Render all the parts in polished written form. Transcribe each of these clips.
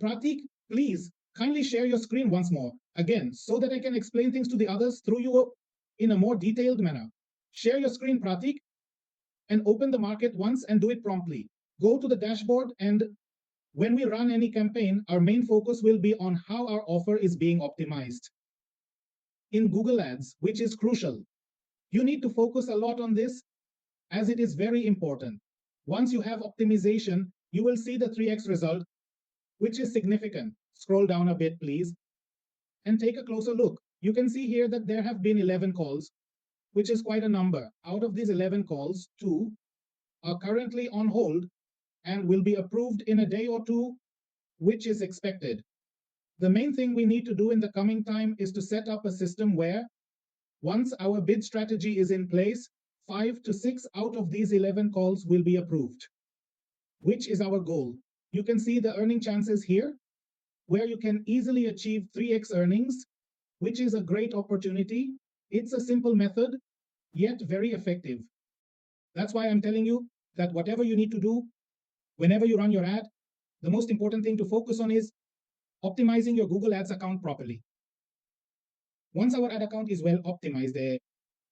Pratik, please kindly share your screen once more, again, so that I can explain things to the others through you in a more detailed manner. Share your screen, Pratik, and open the market once and do it promptly. Go to the dashboard, and when we run any campaign, our main focus will be on how our offer is being optimized in Google Ads, which is crucial. You need to focus a lot on this as it is very important. Once you have optimization, you will see the 3x result, which is significant. Scroll down a bit, please, and take a closer look. You can see here that there have been 11 calls, which is quite a number. Out of these 11 calls, 2 are currently on hold and will be approved in a day or two, which is expected. The main thing we need to do in the coming time is to set up a system where, once our bid strategy is in place, 5 to 6 out of these 11 calls will be approved, which is our goal. You can see the earning chances here, where you can easily achieve 3x earnings, which is a great opportunity. It's a simple method, yet very effective. That's why I'm telling you that whatever you need to do, whenever you run your ad, the most important thing to focus on is optimizing your Google Ads account properly. Once our ad account is well optimized,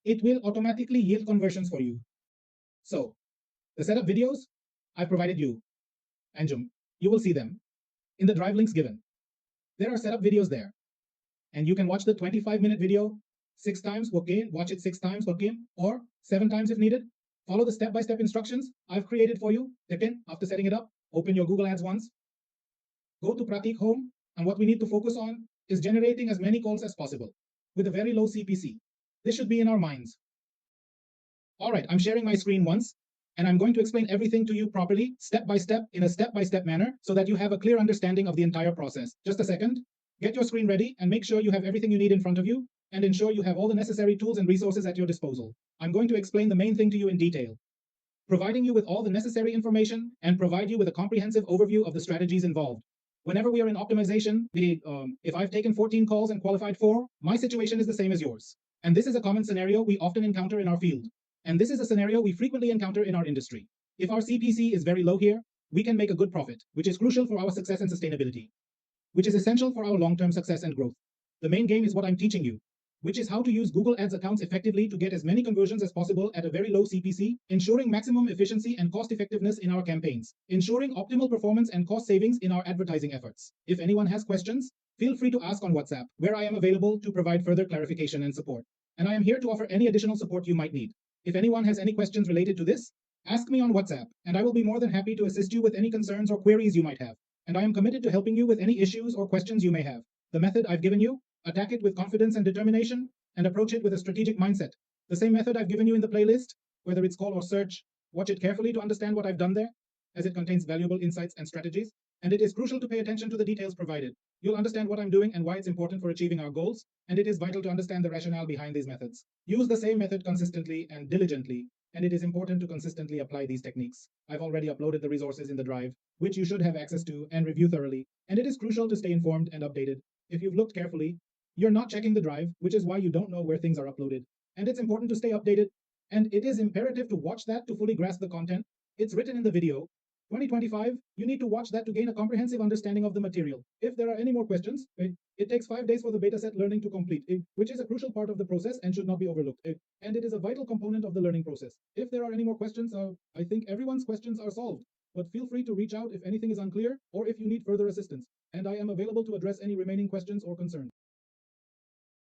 it will automatically yield conversions for you. So, the setup videos I provided you, Anjum, you will see them in the drive links given. There are setup videos there, and you can watch the 25-minute video 6 times, okay, watch it 6 times, okay, or 7 times if needed. Follow the step-by-step instructions I've created for you. Then, after setting it up, open your Google Ads once, go to Pratik Home, and what we need to focus on is generating as many calls as possible with a very low CPC. This should be in our minds. All right, I'm sharing my screen once, and I'm going to explain everything to you properly, step by step, in a step-by-step manner, so that you have a clear understanding of the entire process. Just a second. Get your screen ready and make sure you have everything you need in front of you, and ensure you have all the necessary tools and resources at your disposal. I'm going to explain the main thing to you in detail, providing you with all the necessary information and provide you with a comprehensive overview of the strategies involved. Whenever we are in optimization, if I've taken 14 calls and qualified 4, my situation is the same as yours. And this is a common scenario we often encounter in our field. And this is a scenario we frequently encounter in our industry. If our CPC is very low here, we can make a good profit, which is crucial for our success and sustainability, which is essential for our long-term success and growth. The main game is what I'm teaching you, which is how to use Google Ads accounts effectively to get as many conversions as possible at a very low CPC, ensuring maximum efficiency and cost effectiveness in our campaigns, ensuring optimal performance and cost savings in our advertising efforts. If anyone has questions, feel free to ask on WhatsApp, where I am available to provide further clarification and support. And I am here to offer any additional support you might need. If anyone has any questions related to this, ask me on WhatsApp, and I will be more than happy to assist you with any concerns or queries you might have. And I am committed to helping you with any issues or questions you may have. The method I've given you, attack it with confidence and determination, and approach it with a strategic mindset. The same method I've given you in the playlist, whether it's call or search, watch it carefully to understand what I've done there, as it contains valuable insights and strategies, and it is crucial to pay attention to the details provided. You'll understand what I'm doing and why it's important for achieving our goals, and it is vital to understand the rationale behind these methods. Use the same method consistently and diligently, and it is important to consistently apply these techniques. I've already uploaded the resources in the drive, which you should have access to and review thoroughly, and it is crucial to stay informed and updated. If you've looked carefully, you're not checking the drive, which is why you don't know where things are uploaded. And it's important to stay updated, and it is imperative to watch that to fully grasp the content. It's written in the video. 2025, you need to watch that to gain a comprehensive understanding of the material. If there are any more questions, it takes 5 days for the beta set learning to complete, which is a crucial part of the process and should not be overlooked. And it is a vital component of the learning process. If there are any more questions, I think everyone's questions are solved. But feel free to reach out if anything is unclear or if you need further assistance. And I am available to address any remaining questions or concerns.